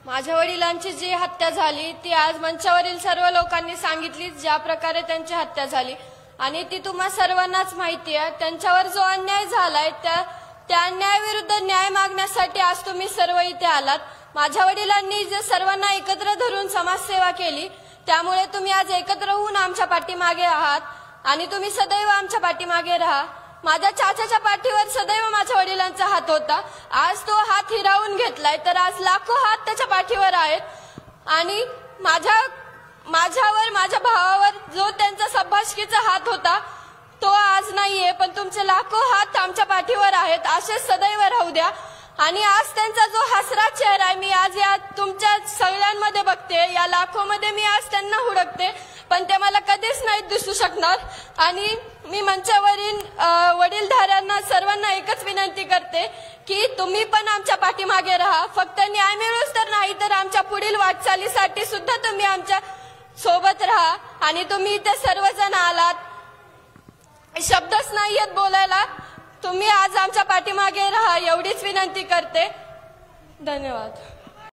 माझ्या वडिलांची जी हत्या झाली ती आज मंचावरील सर्व लोकांनी सांगितली, ज्या प्रकारे त्यांची हत्या झाली आणि ती तुम्हा सर्वांनाच माहिती आहे। त्यांच्यावर जो अन्याय झालाय त्या अन्यायाविरुद्ध न्याय मागण्यासाठी आज तुम्ही सर्व इथे आलात। माझ्या वडिलांनी जे सर्वांना एकत्र धरून समाजसेवा केली, त्यामुळे तुम्ही आज एकत्र होऊन आमच्या पाठीमागे आहात आणि तुम्ही सदैव आमच्या पाठीमागे राहा। माझ्या चाचाच्या पाठीवर सदैव माझ्या वडिलांचा हात होता, आज तो हात हिरावून घेतलाय, तर आज लाखो हात त्याच्या पाठीवर आहेत आणि माझ्यावर माझ्या भावावर जो त्यांचा सभाषकीचा हात होता तो आज नाहीये, पण तुमचे लाखो हात आमच्या पाठीवर आहेत, असे सदैव राहू द्या। आणि आज त्यांचा जो हसरा चेहरा आहे मी आज या तुमच्या सगळ्यांमध्ये बघते, या लाखोमध्ये मी आज त्यांना हुडकते, पण ते मला कधीच नाही दिसू शकणार। आणि मी मंचावरील वडीलधाऱ्यांना सर्वांना एकच विनंती करते की तुम्ही पण आमच्या पाठीमागे राहा। फक्त न्याय मिळूच तर नाही, तर आमच्या पुढील वाटचालीसाठी सुद्धा तुम्ही आमच्या सोबत राहा। आणि तुम्ही इथे सर्वजण आलात, शब्दच नाहीयेत बोलायला, तुम्ही आज आमच्या पाठीमागे राहा एवढीच विनंती करते। धन्यवाद।